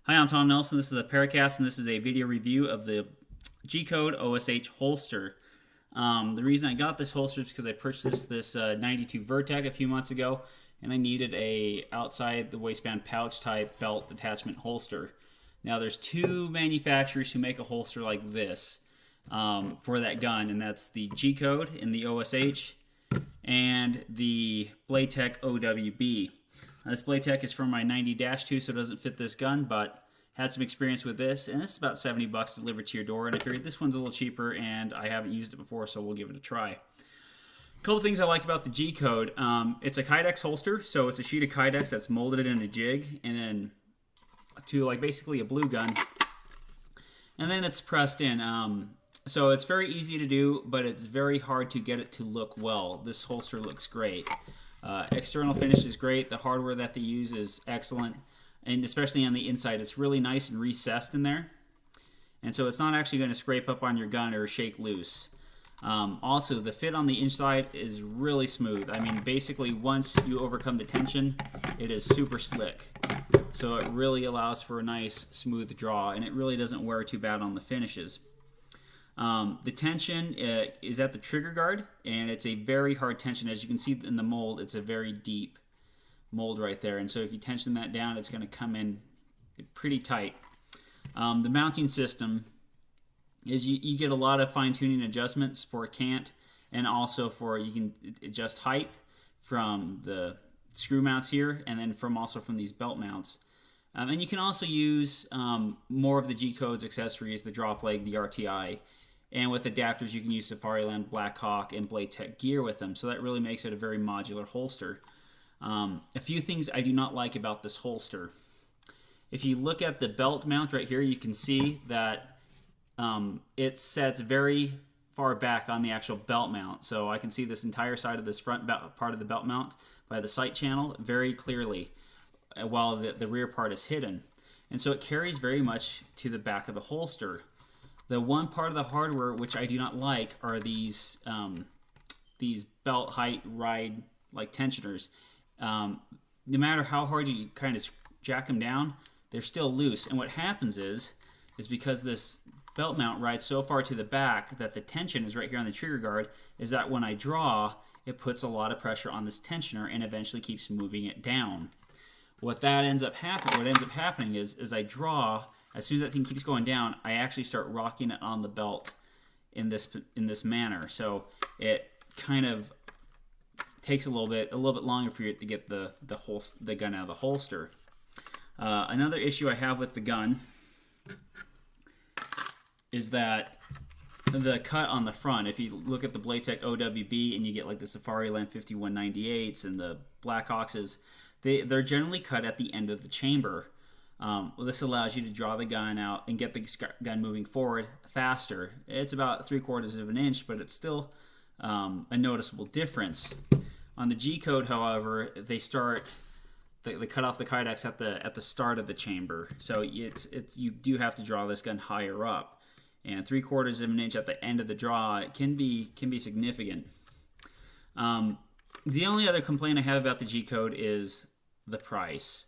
Hi, I'm Tom Nelson. This is a Paracast, and this is a video review of the G-Code OSH holster. The reason I got this holster is because I purchased this 92 Vertec a few months ago, and I needed a outside the waistband pouch type belt attachment holster. Now, there's two manufacturers who make a holster like this for that gun, and that's the G-Code in the OSH and the Vertec OWB. This Vertec is from my 90-2, so it doesn't fit this gun, but had some experience with this, and this is about 70 bucks delivered to your door, and I figured this one's a little cheaper, and I haven't used it before, so we'll give it a try. A couple things I like about the G-Code. It's a Kydex holster, so it's a sheet of Kydex that's molded in a jig, and then to like basically a blue gun, and then it's pressed in. So it's very easy to do, but it's very hard to get it to look well. This holster looks great. External finish is great. The hardware that they use is excellent, and especially on the inside, it's really nice and recessed in there, and so it's not actually going to scrape up on your gun or shake loose. Also, the fit on the inside is really smooth. I mean, basically, once you overcome the tension, it is super slick. So it really allows for a nice, smooth draw, and it really doesn't wear too bad on the finishes. The tension is at the trigger guard, and it's a very hard tension. As you can see in the mold, it's a very deep mold right there, and so if you tension that down, it's going to come in pretty tight. The mounting system is you get a lot of fine-tuning adjustments for cant, and also for you can adjust height from the screw mounts here, and then from these belt mounts. And you can also use more of the G-Code's accessories, the drop leg, the RTI, and with adapters you can use Safariland, Blackhawk, and Vertec gear with them, so that really makes it a very modular holster. A few things I do not like about this holster. If you look at the belt mount right here, you can see that it sets very far back on the actual belt mount, so I can see this entire side of this front part of the belt mount by the sight channel very clearly, while the rear part is hidden. And so it carries very much to the back of the holster. The one part of the hardware which I do not like are these belt height ride like tensioners. No matter how hard you kind of jack them down, they're still loose. And what happens is because this belt mount rides so far to the back that the tension is right here on the trigger guard, is that when I draw, it puts a lot of pressure on this tensioner and eventually keeps moving it down. What ends up happening is I draw, as soon as that thing keeps going down, I actually start rocking it on the belt in this manner. So it kind of takes a little bit longer for you to get the gun out of the holster. Another issue I have with the gun is that the cut on the front, if you look at the Vertec OWB and you get like the Safariland 5198s and the Blackhawks, they're generally cut at the end of the chamber. This allows you to draw the gun out and get the gun moving forward faster. It's about 3/4 of an inch, but it's still a noticeable difference. On the G-Code, however, they cut off the Kydex at the start of the chamber, so you do have to draw this gun higher up, and 3/4 of an inch at the end of the draw can be significant. The only other complaint I have about the G-Code is the price.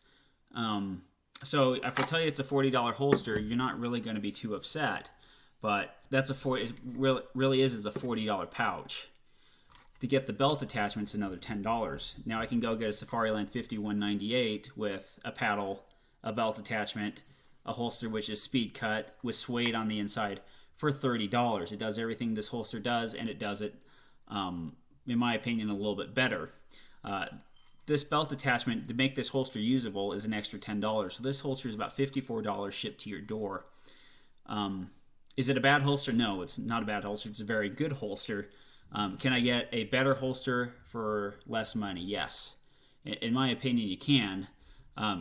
So if I tell you it's a $40 holster, you're not really going to be too upset. But it really is a $40 pouch. To get the belt attachment's another $10. Now I can go get a Safariland 5198 with a paddle, a belt attachment, a holster which is speed cut with suede on the inside for $30. It does everything this holster does, and it does it, in my opinion, a little bit better. This belt attachment, to make this holster usable, is an extra $10. So this holster is about $54 shipped to your door. Is it a bad holster? No, it's not a bad holster. It's a very good holster. Can I get a better holster for less money? Yes. In my opinion, you can.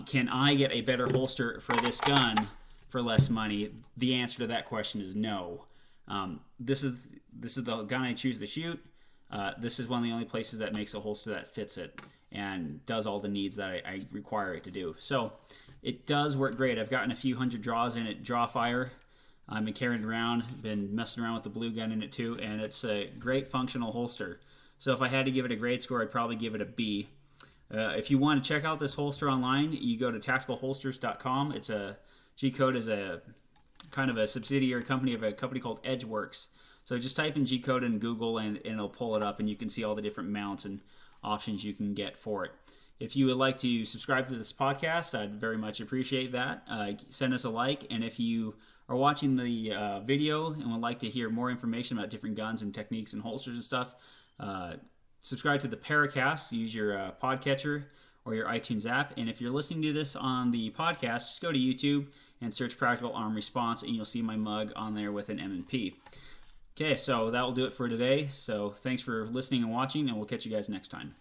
Can I get a better holster for this gun for less money? The answer to that question is no. This is the gun I choose to shoot. This is one of the only places that makes a holster that fits it and does all the needs that I require it to do. So it does work great. I've gotten a few hundred draws in it, draw fire. I've been carrying it around, been messing around with the blue gun in it too, and it's a great functional holster. So if I had to give it a grade score, I'd probably give it a B. If you want to check out this holster online, you go to tacticalholsters.com. It's a G-Code is a kind of a subsidiary company of a company called Edgeworks. So just type in G-Code in Google and it'll pull it up, and you can see all the different mounts and options you can get for it. If you would like to subscribe to this podcast, I'd very much appreciate that. Send us a like, and if you are watching the video and would like to hear more information about different guns and techniques and holsters and stuff, subscribe to the Paracast. Use your podcatcher or your iTunes app. And if you're listening to this on the podcast, just go to YouTube and search Practical Arm Response, and you'll see my mug on there with an M&P. Okay, so that will do it for today. So thanks for listening and watching, and we'll catch you guys next time.